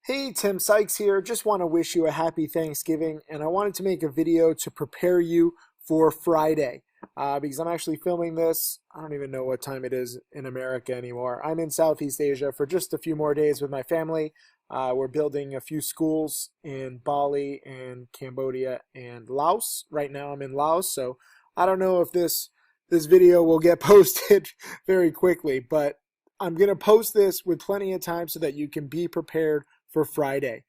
Hey, Tim Sykes here. Just want to wish you a happy Thanksgiving, and I wanted to make a video to prepare you for Friday because I'm actually filming this. I don't even know what time it is in America anymore. I'm in Southeast Asia for just a few more days with my family. We're building a few schools in Bali and Cambodia and Laos. Right now I'm in Laos, so I don't know if this video will get posted very quickly, but I'm going to post this with plenty of time so that you can be prepared for Friday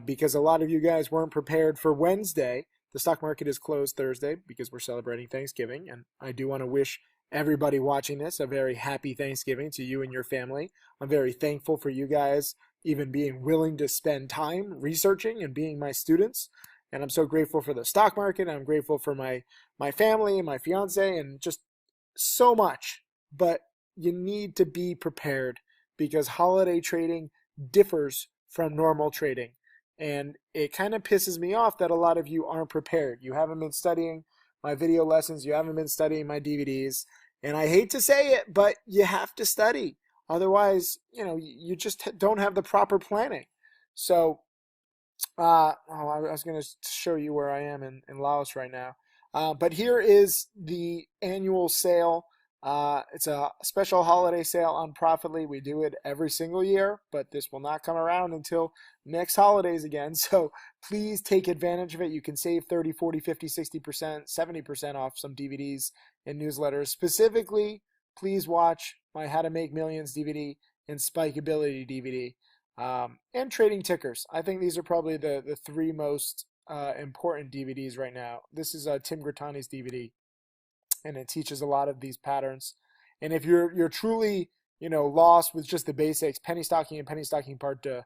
because a lot of you guys weren't prepared for Wednesday. The stock market is closed Thursday because we're celebrating Thanksgiving, and I do want to wish everybody watching this a very happy Thanksgiving to you and your family. I'm very thankful for you guys even being willing to spend time researching and being my students, and I'm so grateful for the stock market. I'm grateful for my family and my fiance and just so much. But you need to be prepared because holiday trading differs from normal trading. And it kind of pisses me off that a lot of you aren't prepared. You haven't been studying my video lessons. You haven't been studying my DVDs. And I hate to say it, but you have to study. Otherwise, you just don't have the proper planning. So, I was going to show you where I am in Laos right now. But here is the annual sale. It's a special holiday sale on Profitly. We do it every single year, but this will not come around until next holidays again. So please take advantage of it. You can save 30, 40, 50, 60%, 70% off some DVDs and newsletters. Specifically, please watch my How to Make Millions DVD and Spikeability DVD. And Trading Tickers. I think these are probably the three most important DVDs right now. This is Tim Grittani's DVD, and it teaches a lot of these patterns. And if you're truly lost with just the basics, penny stocking and penny stocking part 2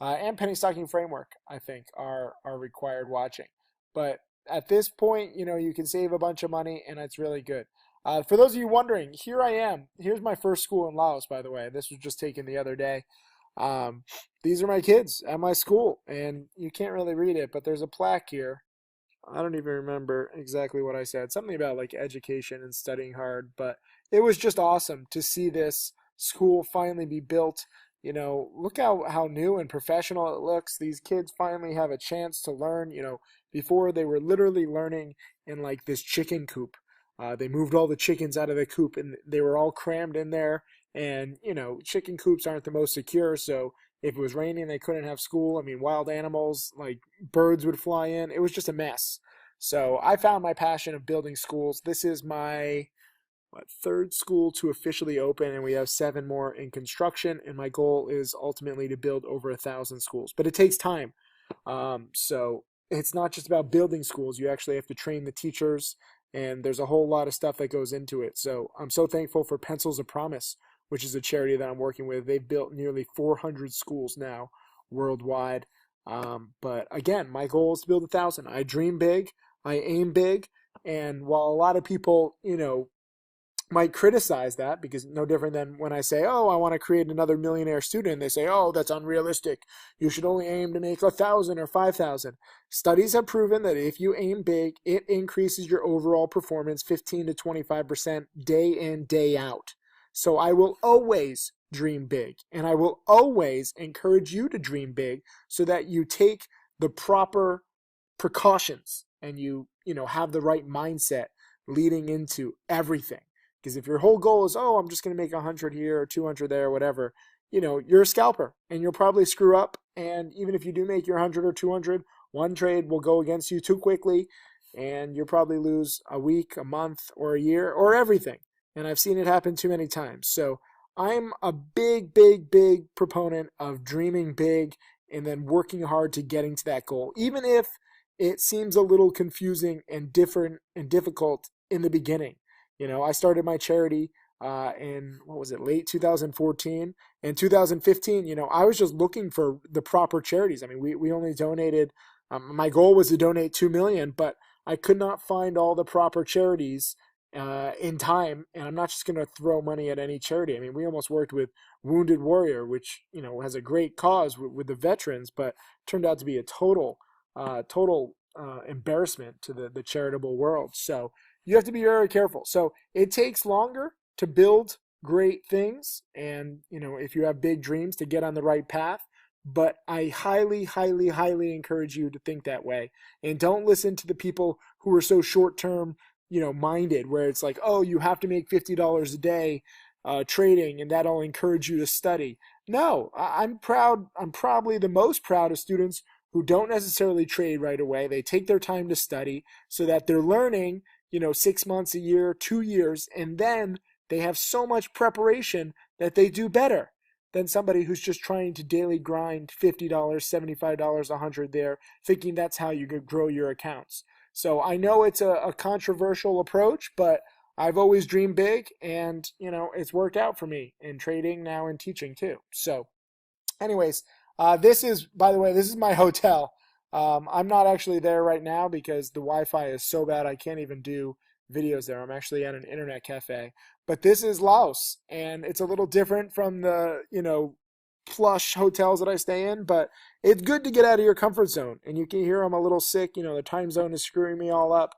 and penny stocking framework, I think are required watching. But at this point, you can save a bunch of money, and it's really good. For those of you wondering, here I am. Here's my first school in Laos, by the way. This was just taken the other day. These are my kids at my school, and you can't really read it, but there's a plaque here. I don't even remember exactly what I said. Something about like education and studying hard, but it was just awesome to see this school finally be built. Look how new and professional it looks. These kids finally have a chance to learn. Before they were literally learning in like this chicken coop. They moved all the chickens out of the coop and they were all crammed in there. And, chicken coops aren't the most secure, so if it was raining, they couldn't have school. I mean, wild animals, like birds would fly in. It was just a mess. So I found my passion of building schools. This is my third school to officially open, and we have 7 more in construction. And my goal is ultimately to build over 1,000 schools. But it takes time. So it's not just about building schools. You actually have to train the teachers, and there's a whole lot of stuff that goes into it. So I'm so thankful for Pencils of Promise, which is a charity that I'm working with. They've built nearly 400 schools now worldwide. But again, my goal is to build 1,000. I dream big, I aim big, and while a lot of people, might criticize that, because no different than when I say, oh, I want to create another millionaire student, they say, oh, that's unrealistic. You should only aim to make 1,000 or 5,000. Studies have proven that if you aim big, it increases your overall performance 15 to 25% day in, day out. So I will always dream big, and I will always encourage you to dream big so that you take the proper precautions and you have the right mindset leading into everything. Because if your whole goal is, oh, I'm just going to make 100 here or 200 there or whatever, you're a scalper and you'll probably screw up. And even if you do make your 100 or 200, one trade will go against you too quickly and you'll probably lose a week, a month, or a year, or everything. And I've seen it happen too many times. So I'm a big, big, big proponent of dreaming big and then working hard to getting to that goal, even if it seems a little confusing and different and difficult in the beginning. I started my charity in, late 2014. In 2015, I was just looking for the proper charities. I mean, we only donated, my goal was to donate 2 million, but I could not find all the proper charities in time. And I'm not just going to throw money at any charity. I mean, we almost worked with Wounded Warrior, which, has a great cause with the veterans, but turned out to be a total embarrassment to the charitable world. So you have to be very careful. So it takes longer to build great things, and if you have big dreams, to get on the right path. but I highly, highly, highly encourage you to think that way. And don't listen to the people who are so short term, minded, where it's like, oh, you have to make $50 a day trading, and that'll encourage you to study. No, I'm proud. I'm probably the most proud of students who don't necessarily trade right away. They take their time to study so that they're learning, 6 months, a year, 2 years, and then they have so much preparation that they do better than somebody who's just trying to daily grind $50, $75, $100 there, thinking that's how you could grow your accounts. So I know it's a controversial approach, but I've always dreamed big, and it's worked out for me in trading, now in teaching too. So anyways, this is, by the way, this is my hotel. I'm not actually there right now because the Wi-Fi is so bad I can't even do videos there. I'm actually at an internet cafe. But this is Laos, and it's a little different from the, plush hotels that I stay in, but it's good to get out of your comfort zone. And you can hear I'm a little sick. The time zone is screwing me all up.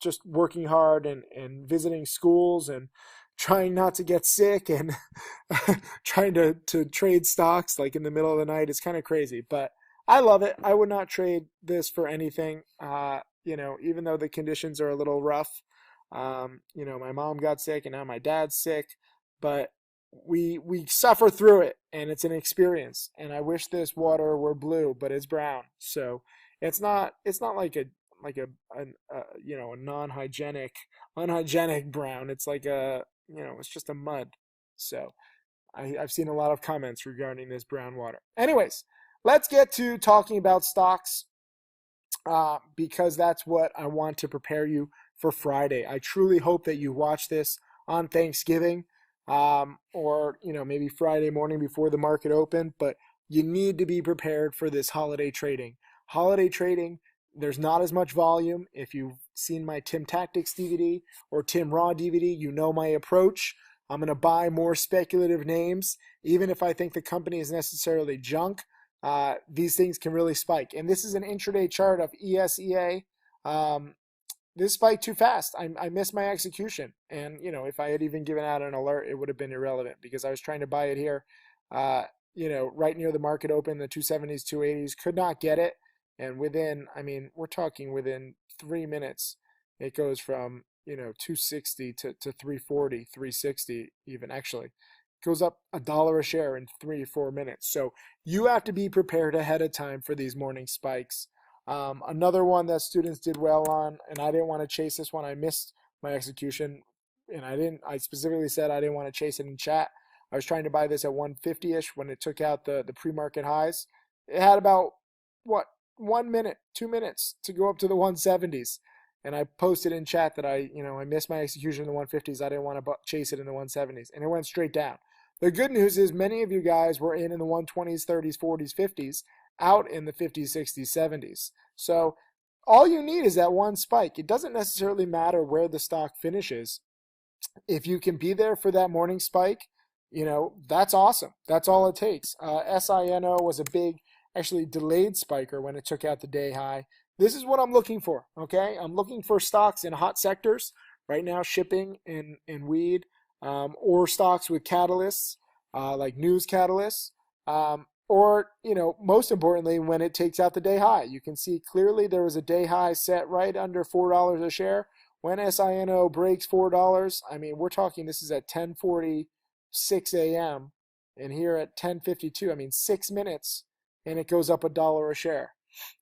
Just working hard and visiting schools and trying not to get sick and trying to trade stocks like in the middle of the night. It's kind of crazy, but I love it. I would not trade this for anything. Even though the conditions are a little rough. My mom got sick and now my dad's sick, but we suffer through it, and it's an experience. And I wish this water were blue, but it's brown. So it's not like a non-hygienic, unhygienic brown. It's like it's just a mud. So I've seen a lot of comments regarding this brown water. Anyways, let's get to talking about stocks, because that's what I want to prepare you for Friday. I truly hope that you watch this on Thanksgiving, or maybe Friday morning before the market open, but you need to be prepared for this holiday trading. Holiday trading, there's not as much volume. If you've seen my Tim Tactics DVD or Tim Raw DVD, you know my approach. I'm going to buy more speculative names. Even if I think the company is necessarily junk, these things can really spike. And this is an intraday chart of ESEA. This spiked too fast. I missed my execution. And, if I had even given out an alert, it would have been irrelevant because I was trying to buy it here, right near the market open, the 270s, 280s, could not get it. And we're talking within 3 minutes, it goes from, 260 to 340, 360 even, actually. It goes up $1 a share in 3-4 minutes. So you have to be prepared ahead of time for these morning spikes. Another one that students did well on, and I didn't want to chase this one. I missed my execution, and I specifically said I didn't want to chase it in chat. I was trying to buy this at 150-ish when it took out the pre-market highs. It had about, 1 minute, 2 minutes to go up to the 170s. And I posted in chat that I missed my execution in the 150s. I didn't want to chase it in the 170s. And it went straight down. The good news is many of you guys were in the 120s, 30s, 40s, 50s, out in the 50s, 60s, 70s. So all you need is that one spike. It doesn't necessarily matter where the stock finishes. If you can be there for that morning spike, that's awesome. That's all it takes. SINO was a big, actually delayed spiker when it took out the day high. This is what I'm looking for, okay? I'm looking for stocks in hot sectors. Right now, shipping and weed, or stocks with catalysts, like news catalysts, or, most importantly, when it takes out the day high. You can see clearly there was a day high set right under $4 a share. When SINO breaks $4, we're talking this is at 10:46 a.m. and here at 10:52, 6 minutes, and it goes up $1 a share.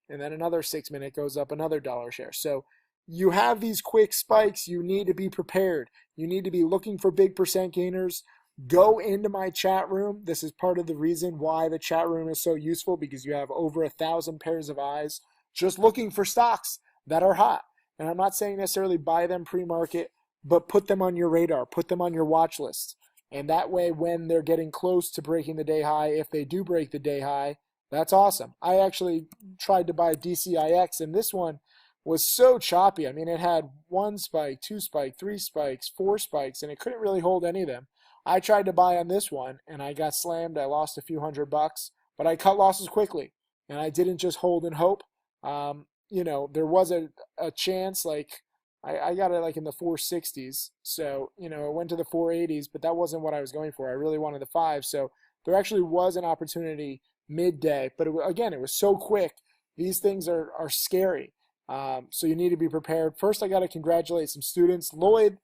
And then another 6 minute goes up another $1 a share. So you have these quick spikes. You need to be prepared. You need to be looking for big percent gainers. Go into my chat room. This is part of the reason why the chat room is so useful, because you have over 1,000 pairs of eyes just looking for stocks that are hot. And I'm not saying necessarily buy them pre-market, but put them on your radar, put them on your watch list. And that way, when they're getting close to breaking the day high, if they do break the day high, that's awesome. I actually tried to buy DCIX, and this one was so choppy. It had 1 spike, 2 spike, 3 spikes, 4 spikes, and it couldn't really hold any of them. I tried to buy on this one, and I got slammed. I lost a few $100, but I cut losses quickly, and I didn't just hold and hope. There was a chance, like I got it like in the 460s, so it went to the 480s, but that wasn't what I was going for. I really wanted the 5, so there actually was an opportunity midday. But again, it was so quick. These things are scary. So you need to be prepared. First, I got to congratulate some students. Lloyd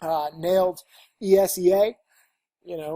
nailed ESEA.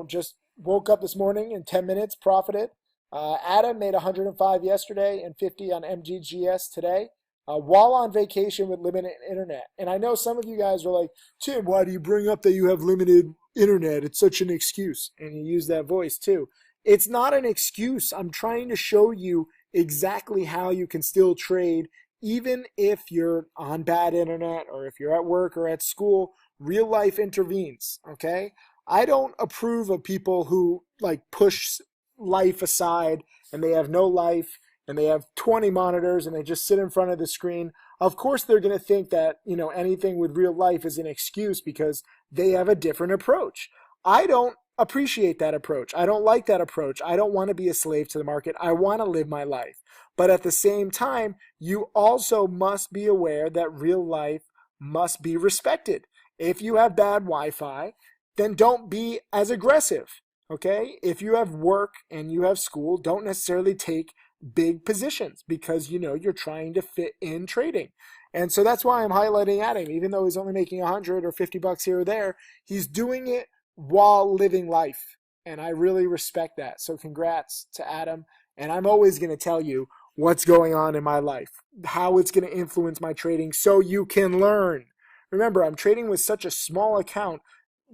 Just woke up this morning in 10 minutes, profited. Adam made 105 yesterday and 50 on MGGS today, while on vacation with limited internet. And I know some of you guys are like, Tim, why do you bring up that you have limited internet? It's such an excuse. And you use that voice too. It's not an excuse. I'm trying to show you exactly how you can still trade even if you're on bad internet or if you're at work or at school. Real life intervenes, okay? I don't approve of people who like push life aside and they have no life and they have 20 monitors and they just sit in front of the screen. Of course, they're going to think that, anything with real life is an excuse because they have a different approach. I don't appreciate that approach. I don't like that approach. I don't want to be a slave to the market. I want to live my life. But at the same time, you also must be aware that real life must be respected. If you have bad Wi-Fi, then don't be as aggressive, okay? If you have work and you have school, don't necessarily take big positions because you're trying to fit in trading. And so that's why I'm highlighting Adam. Even though he's only making 100 or 50 bucks here or there, he's doing it while living life. And I really respect that. So congrats to Adam. And I'm always going to tell you what's going on in my life, how it's going to influence my trading so you can learn. Remember, I'm trading with such a small account.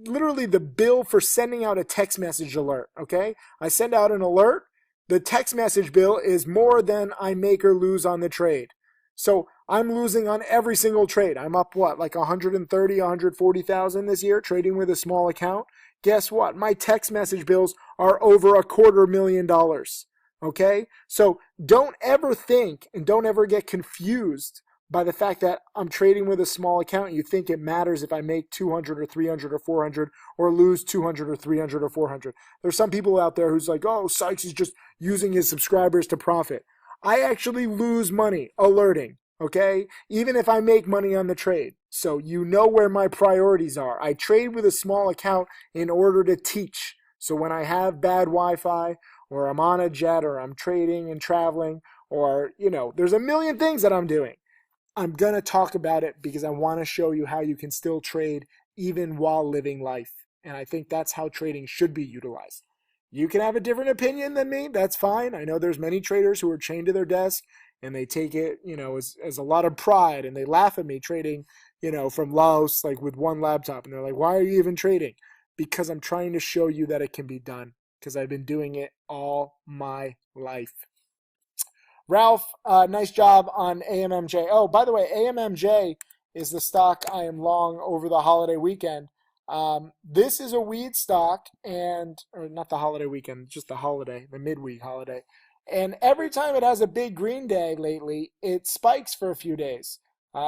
Literally the bill for sending out a text message alert, okay? I send out an alert. The text message bill is more than I make or lose on the trade. So I'm losing on every single trade. I'm up, like 130, 140,000 this year trading with a small account. Guess what? My text message bills are over $250,000, okay? So don't ever think and don't ever get confused by the fact that I'm trading with a small account and you think it matters if I make 200 or 300 or 400 or lose 200 or 300 or 400. There's some people out there who's like, oh, Sykes is just using his subscribers to profit. I actually lose money alerting, okay? Even if I make money on the trade. So you know where my priorities are. I trade with a small account in order to teach. So when I have bad Wi-Fi or I'm on a jet or I'm trading and traveling or, there's a million things that I'm doing. I'm going to talk about it because I want to show you how you can still trade even while living life. And I think that's how trading should be utilized. You can have a different opinion than me. That's fine. I know there's many traders who are chained to their desk and they take it, as a lot of pride, and they laugh at me trading, from Laos, like with one laptop. And they're like, why are you even trading? Because I'm trying to show you that it can be done because I've been doing it all my life. Ralph, nice job on AMMJ. Oh, by the way, AMMJ is the stock I am long over the holiday weekend. This is a weed stock, or not the holiday weekend, just the holiday, the midweek holiday. And every time it has a big green day lately, it spikes for a few days.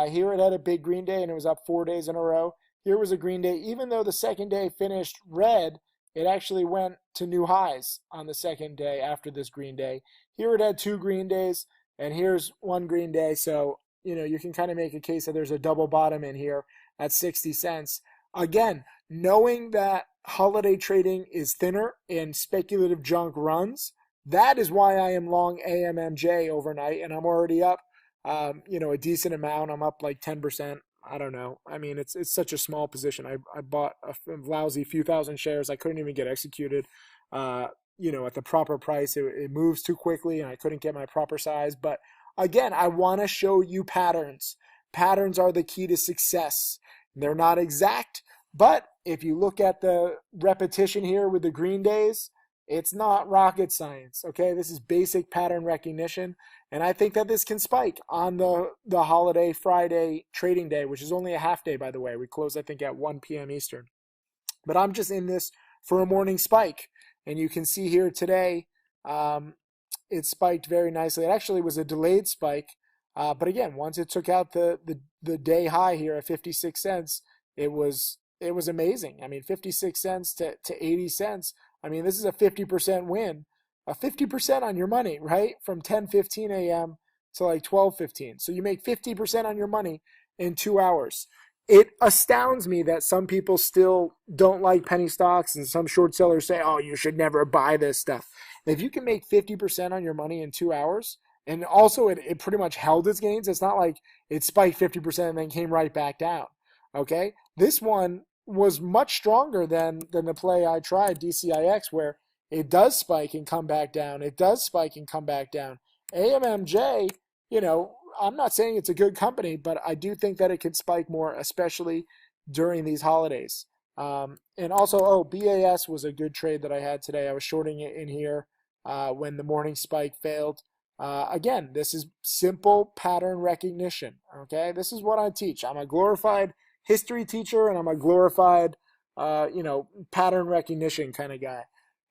Here it had a big green day and it was up 4 days in a row. Here was a green day. Even though the second day finished red, it actually went to new highs on the second day after this green day. Here it had 2 green days, and here's 1 green day. So, you can kind of make a case that there's a double bottom in here at 60 cents. Again, knowing that holiday trading is thinner and speculative junk runs, that is why I am long AMMJ overnight, and I'm already up, a decent amount. I'm up like 10%. I don't know. I mean, it's such a small position. I bought a lousy few thousand shares. I couldn't even get executed, at the proper price. It moves too quickly and I couldn't get my proper size. But again, I want to show you patterns. Patterns are the key to success. They're not exact, but if you look at the repetition here with the green days, it's not rocket science, okay? This is basic pattern recognition, and I think that this can spike on the holiday Friday trading day, which is only a half day, by the way. We close, I think, at 1 p.m. Eastern. But I'm just in this for a morning spike, and you can see here today it spiked very nicely. It actually was a delayed spike, but again, once it took out the day high here at 56 cents, it was amazing. I mean, 56 cents to 80 cents. I mean, this is a 50% win, a 50% on your money, right? From 10:15 a.m. to like 12:15. So you make 50% on your money in 2 hours. it astounds me that some people still don't like penny stocks, and some short sellers say, oh, you should never buy this stuff. If you can make 50% on your money in 2 hours, and also it pretty much held its gains. It's not like it spiked 50% and then came right back down. Okay? This one was much stronger than the play I tried, DCIX, where it does spike and come back down. It does spike and come back down. AMMJ, I'm not saying it's a good company, but I do think that it could spike more, especially during these holidays. And also, BAS was a good trade that I had today. I was shorting it in here when the morning spike failed. Again, this is simple pattern recognition. Okay, this is what I teach. I'm a glorified history teacher, and I'm a glorified, pattern recognition kind of guy.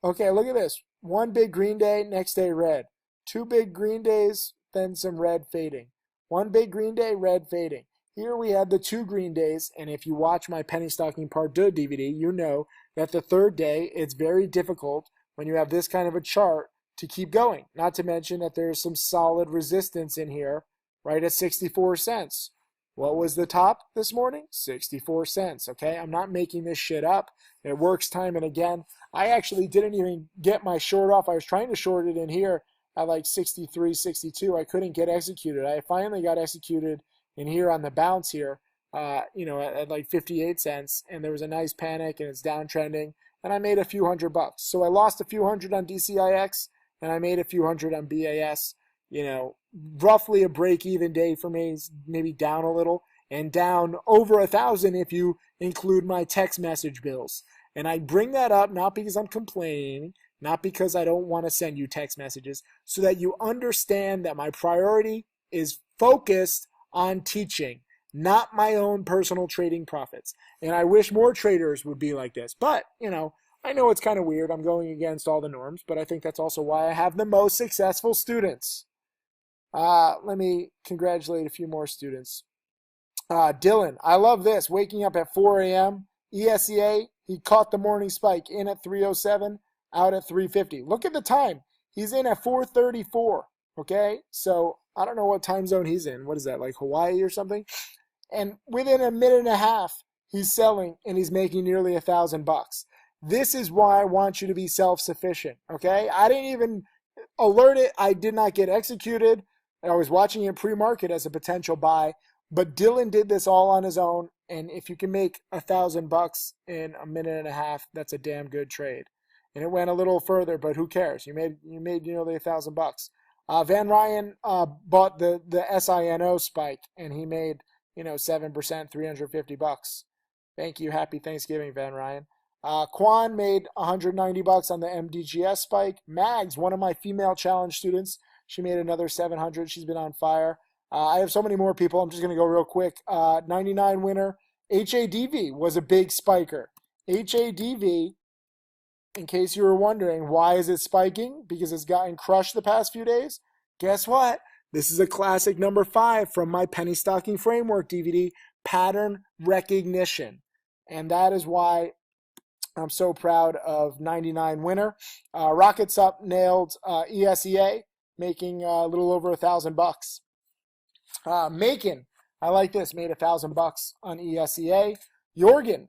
Okay, look at this. One big green day, next day red. Two big green days, then some red fading. One big green day, red fading. Here we had the 2 green days, and if you watch my Penny Stocking Part 2 DVD, you know that the third day, it's very difficult when you have this kind of a chart to keep going. Not to mention that there's some solid resistance in here, right at 64 cents. What was the top this morning? 64 cents, okay? I'm not making this shit up. It works time and again. I actually didn't even get my short off. I was trying to short it in here at like 63, 62. I couldn't get executed. I finally got executed in here on the bounce here, at like 58 cents. And there was a nice panic and it's downtrending. And I made a few $100. So I lost a few hundred on DCIX and I made a few hundred on BAS. Roughly a break-even day for me, maybe down a little, and down over 1,000 if you include my text message bills. And I bring that up not because I'm complaining, not because I don't want to send you text messages, so that you understand that my priority is focused on teaching, not my own personal trading profits. And I wish more traders would be like this. But, I know it's kind of weird. I'm going against all the norms, but I think that's also why I have the most successful students. Let me congratulate a few more students. Dylan, I love this. Waking up at 4 a.m. ESEA, he caught the morning spike in at 307, out at 350. Look at the time. He's in at 4:34. Okay? So I don't know what time zone he's in. What is that, like Hawaii or something? And within a minute and a half, he's selling and he's making nearly $1,000. This is why I want you to be self-sufficient. Okay? I didn't even alert it. I did not get executed. I was watching it pre-market as a potential buy, but Dylan did this all on his own. And if you can make $1,000 in a minute and a half, that's a damn good trade. And it went a little further, but who cares? You made nearly $1,000. Van Ryan bought the SINO spike, and he made 7%, $350. Thank you. Happy Thanksgiving, Van Ryan. Quan made $190 on the MDGS spike. Mags, one of my female challenge students, she made another $700. She's been on fire. I have so many more people. I'm just going to go real quick. 99 winner. HADV was a big spiker. HADV, in case you were wondering, why is it spiking? Because it's gotten crushed the past few days. Guess what? This is a classic number 5 from my Penny Stocking Framework DVD, pattern recognition. And that is why I'm so proud of 99 winner. Rockets Up nailed ESEA, making a little over $1,000. Macon, I like this, made $1,000 on ESEA. Jorgen,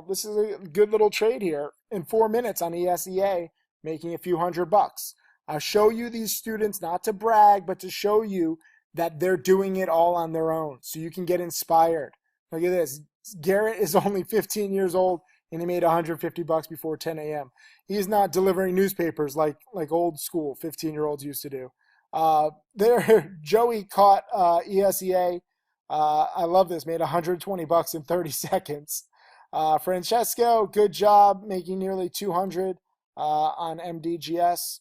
this is a good little trade here in 4 minutes on ESEA, making a few $100. I'll show you these students not to brag, but to show you that they're doing it all on their own, so you can get inspired. Look at this. Garrett is only 15 years old, and he made $150 before 10 a.m. He's not delivering newspapers like old school 15-year-olds used to do. Joey caught ESEA. I love this. Made $120 in 30 seconds. Francesco, good job, making nearly 200 on MDGS.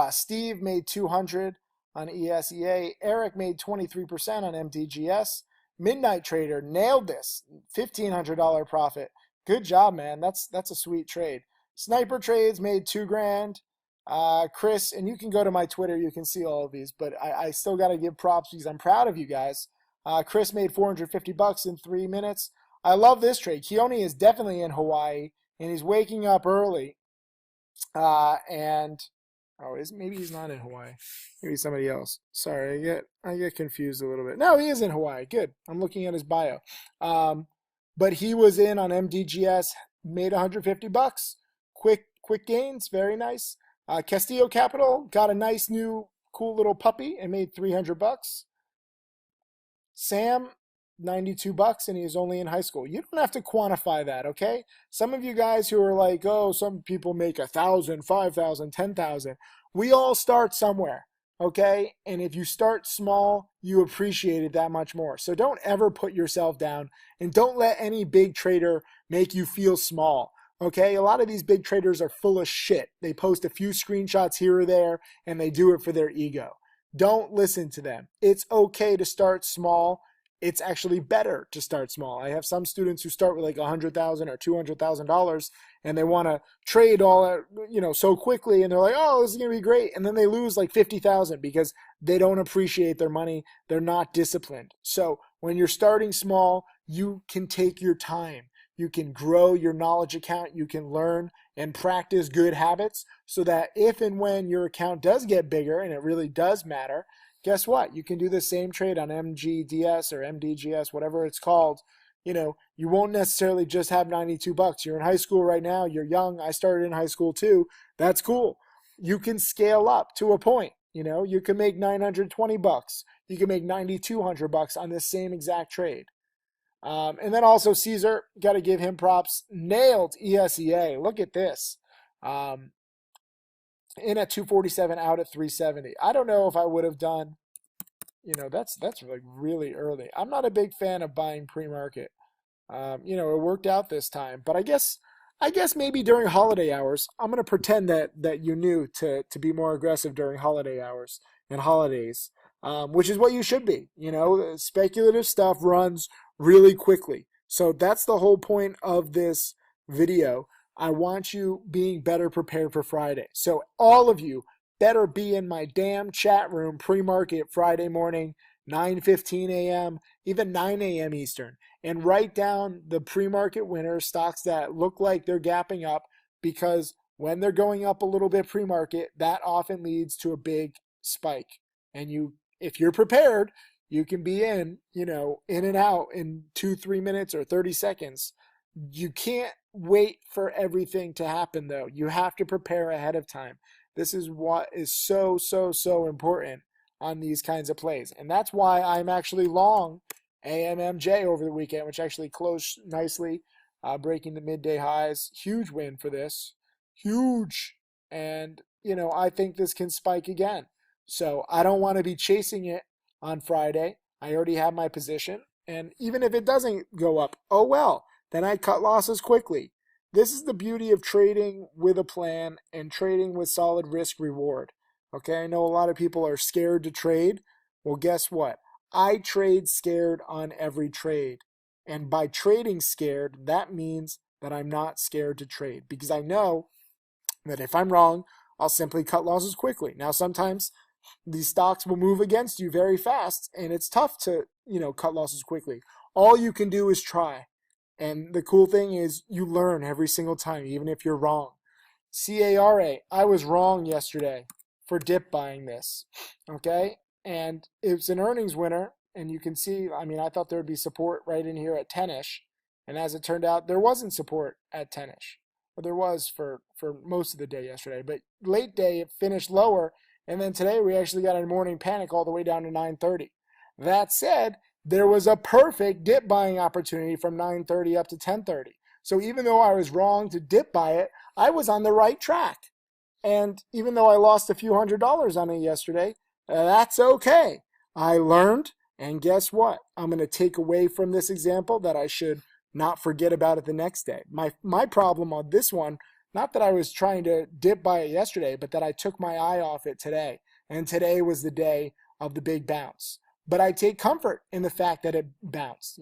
Steve made 200 on ESEA. Eric made 23% on MDGS. Midnight Trader nailed this. $1,500 profit. Good job, man. That's a sweet trade. Sniper Trades made $2,000. Chris, and you can go to my Twitter, you can see all of these, but I still got to give props because I'm proud of you guys. Chris made $450 in 3 minutes. I love this trade. Keone is definitely in Hawaii, and he's waking up early. And Oh, maybe he's not in Hawaii. Maybe somebody else. Sorry, I get confused a little bit. No, he is in Hawaii. Good. I'm looking at his bio. But he was in on MDGS, made 150 bucks. Quick gains, very nice. Castillo Capital got a nice new cool little puppy and made 300 bucks. Sam, 92 bucks, and he's only in high school. You don't have to quantify that, okay? Some of you guys who are like, oh, some people make 1,000, 5,000, 10,000. We all start somewhere, okay? And if you start small, you appreciate it that much more. So don't ever put yourself down, and don't let any big trader make you feel small. Okay, a lot of these big traders are full of shit. They post a few screenshots here or there, and they do it for their ego. Don't listen to them. It's okay to start small. It's actually better to start small. I have some students who start with like $100,000 or $200,000, and they want to trade all that, so quickly, and they're like, oh, this is gonna be great, and then they lose like 50,000 because they don't appreciate their money. They're not disciplined. So when you're starting small, you can take your time. You can grow your knowledge account. You can learn and practice good habits so that if and when your account does get bigger, and it really does matter, guess what? You can do the same trade on MGDS or MDGS, whatever it's called. You won't necessarily just have 92 bucks. You're in high school right now. You're young. I started in high school too. That's cool. You can scale up to a point. You can make 920 bucks. You can make 9,200 bucks on this same exact trade. And then also Caesar, got to give him props. Nailed ESEA. Look at this. In at 247, out at 370. I don't know if I would have done, that's like really early. I'm not a big fan of buying pre-market. It worked out this time, but I guess maybe during holiday hours, I'm going to pretend that you knew to be more aggressive during holiday hours and holidays, which is what you should be. Speculative stuff runs really quickly. So that's the whole point of this video. I want you being better prepared for Friday. So all of you better be in my damn chat room pre-market Friday morning, 9:15 a.m., even 9 a.m. Eastern, and write down the pre-market winners, stocks that look like they're gapping up, because when they're going up a little bit pre-market, that often leads to a big spike. And if you're prepared, you can be in and out in 2-3 minutes or 30 seconds. You can't wait for everything to happen, though. You have to prepare ahead of time. This is what is so, so, so important on these kinds of plays. And that's why I'm actually long AMMJ over the weekend, which actually closed nicely, breaking the midday highs. Huge win for this. Huge. And, I think this can spike again. So I don't want to be chasing it on Friday. I already have my position. And even if it doesn't go up, oh well, then I cut losses quickly. This is the beauty of trading with a plan and trading with solid risk reward. Okay, I know a lot of people are scared to trade. Well, guess what? I trade scared on every trade. And by trading scared, that means that I'm not scared to trade, because I know that if I'm wrong, I'll simply cut losses quickly. Now, sometimes these stocks will move against you very fast, and it's tough to, cut losses quickly. All you can do is try. And the cool thing is you learn every single time, even if you're wrong. CARA, I was wrong yesterday for dip buying this, okay? And it's an earnings winner, and you can see, I thought there would be support right in here at 10-ish, and as it turned out, there wasn't support at 10-ish. Well, there was for most of the day yesterday, but late day it finished lower, and then today we actually got a morning panic all the way down to 9:30. That said, there was a perfect dip buying opportunity from 9:30 up to 10:30. So even though I was wrong to dip buy it, I was on the right track. And even though I lost a few $100s on it yesterday, that's okay. I learned, and guess what? I'm going to take away from this example that I should not forget about it the next day. My problem on this one, not that I was trying to dip buy it yesterday, but that I took my eye off it today. And today was the day of the big bounce. But I take comfort in the fact that it bounced,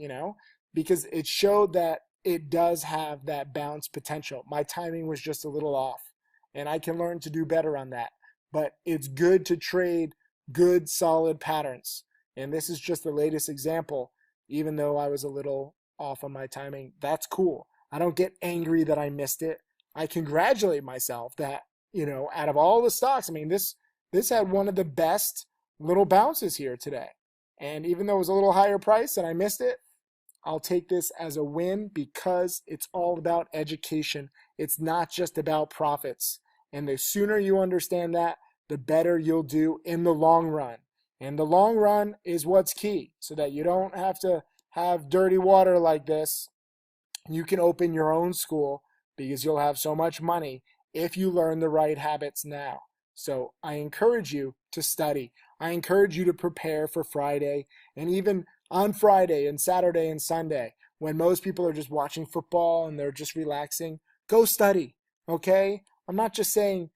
because it showed that it does have that bounce potential. My timing was just a little off, and I can learn to do better on that. But it's good to trade good, solid patterns. And this is just the latest example, even though I was a little off on my timing. That's cool. I don't get angry that I missed it. I congratulate myself that out of all the stocks, I mean, this had one of the best little bounces here today. And even though it was a little higher price and I missed it, I'll take this as a win because it's all about education. It's not just about profits. And the sooner you understand that, the better you'll do in the long run. And the long run is what's key, so that you don't have to have dirty water like this. You can open your own school because you'll have so much money if you learn the right habits now. So I encourage you to study. I encourage you to prepare for Friday, and even on Friday and Saturday and Sunday, when most people are just watching football and they're just relaxing, go study, okay? I'm not just saying,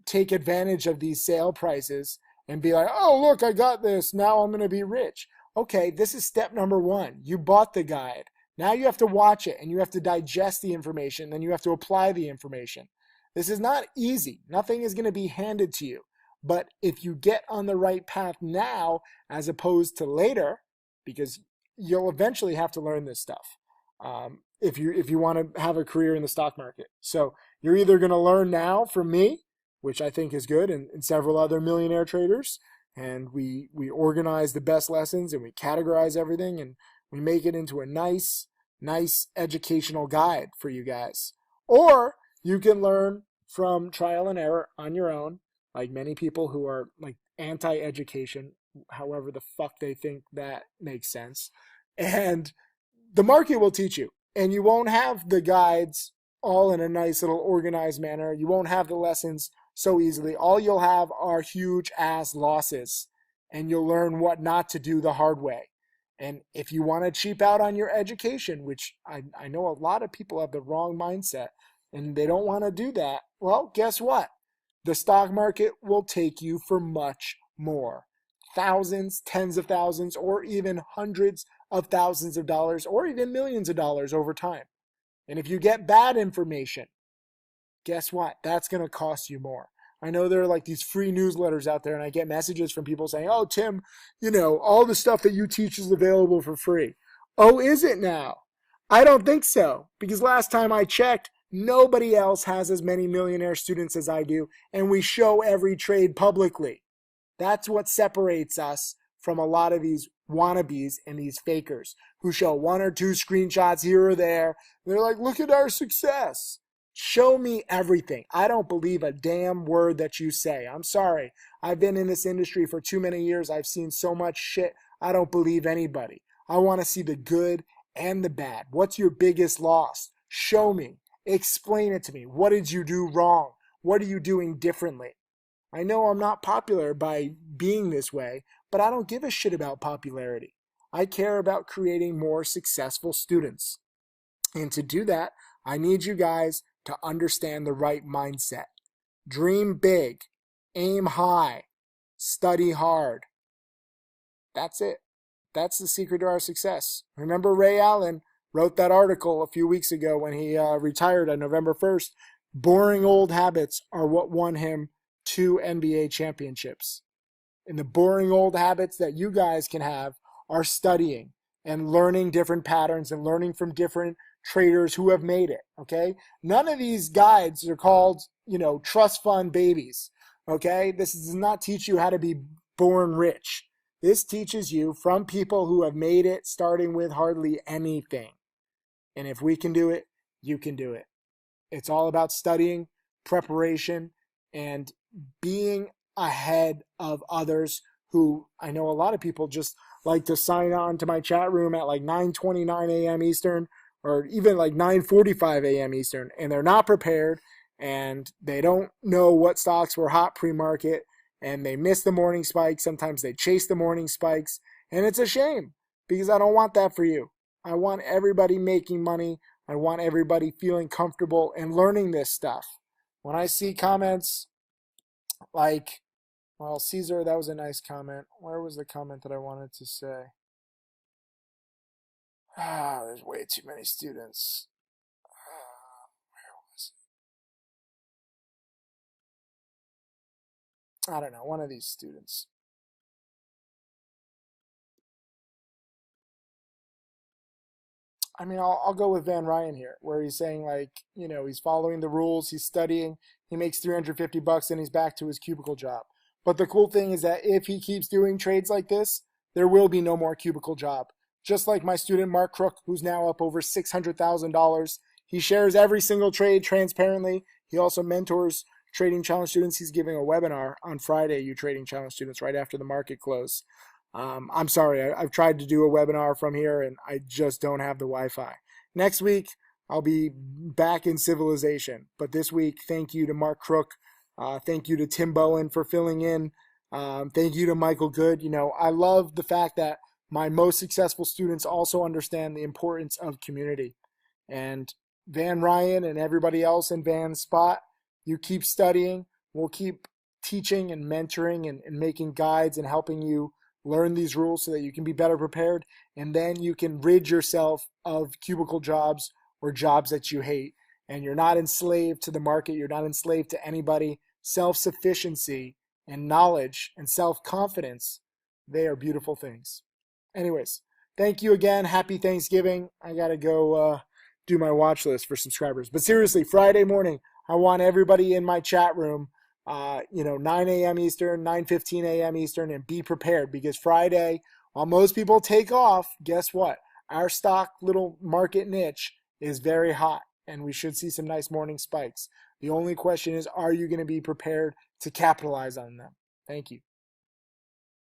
take advantage of these sale prices and be like, oh, look, I got this. Now I'm going to be rich. Okay, this is step number one. You bought the guide. Now you have to watch it and you have to digest the information. Then you have to apply the information. This is not easy. Nothing is going to be handed to you. But if you get on the right path now as opposed to later, because you'll eventually have to learn this stuff if you want to have a career in the stock market. So you're either going to learn now from me, which I think is good, and several other millionaire traders, and we organize the best lessons and we categorize everything and we make it into a nice educational guide for you guys. Or you can learn from trial and error on your own, like many people who are like anti-education, however the fuck they think that makes sense. And the market will teach you. And you won't have the guides all in a nice little organized manner. You won't have the lessons so easily. All you'll have are huge ass losses. And you'll learn what not to do the hard way. And if you want to cheap out on your education, which I know a lot of people have the wrong mindset and they don't want to do that, well, guess what? The stock market will take you for much more. Thousands, tens of thousands, or even hundreds of thousands of dollars, or even millions of dollars over time. And if you get bad information, guess what? That's going to cost you more. I know there are like these free newsletters out there, and I get messages from people saying, oh, Tim, all the stuff that you teach is available for free. Oh, is it now? I don't think so, because last time I checked, nobody else has as many millionaire students as I do, and we show every trade publicly. That's what separates us from a lot of these wannabes and these fakers who show one or two screenshots here or there. They're like, look at our success. Show me everything. I don't believe a damn word that you say. I'm sorry. I've been in this industry for too many years. I've seen so much shit. I don't believe anybody. I want to see the good and the bad. What's your biggest loss? Show me. Explain it to me. What did you do wrong? What are you doing differently? I know I'm not popular by being this way, but I don't give a shit about popularity. I care about creating more successful students. And to do that, I need you guys to understand the right mindset. Dream big, aim high, study hard. That's it. That's the secret to our success. Remember Ray Allen wrote that article a few weeks ago when he retired on November 1st. Boring old habits are what won him 2 NBA championships. And the boring old habits that you guys can have are studying and learning different patterns and learning from different traders who have made it, okay? None of these guides are called, trust fund babies, okay? This does not teach you how to be born rich. This teaches you from people who have made it, starting with hardly anything. And if we can do it, you can do it. It's all about studying, preparation, and being ahead of others who I know a lot of people just like to sign on to my chat room at like 9:29 a.m. Eastern or even like 9:45 a.m. Eastern, and they're not prepared and they don't know what stocks were hot pre-market and they miss the morning spikes. Sometimes they chase the morning spikes, and it's a shame because I don't want that for you. I want everybody making money. I want everybody feeling comfortable and learning this stuff. When I see comments like, well, Caesar, that was a nice comment. Where was the comment that I wanted to say? There's way too many students. Where was it? I don't know, one of these students. I mean, I'll go with Van Ryan here, where he's saying like, he's following the rules, he's studying, he makes 350 bucks and he's back to his cubicle job. But the cool thing is that if he keeps doing trades like this, there will be no more cubicle job. Just like my student Mark Crook, who's now up over $600,000. He shares every single trade transparently. He also mentors Trading Challenge students. He's giving a webinar on Friday, you Trading Challenge students, right after the market close. I'm sorry, I've tried to do a webinar from here and I just don't have the Wi-Fi. Next week, I'll be back in civilization. But this week, thank you to Mark Crook. Thank you to Tim Bowen for filling in. Thank you to Michael Good. I love the fact that my most successful students also understand the importance of community. And Van Ryan and everybody else in Van's spot, you keep studying. We'll keep teaching and mentoring and making guides and helping you learn these rules so that you can be better prepared. And then you can rid yourself of cubicle jobs or jobs that you hate. And you're not enslaved to the market. You're not enslaved to anybody. Self-sufficiency and knowledge and self-confidence, they are beautiful things. Anyways, thank you again. Happy Thanksgiving. I got to go do my watch list for subscribers. But seriously, Friday morning, I want everybody in my chat room, 9 a.m. Eastern, 9:15 a.m. Eastern, and be prepared because Friday, while most people take off, guess what? Our stock little market niche is very hot, and we should see some nice morning spikes. The only question is, are you going to be prepared to capitalize on them? Thank you.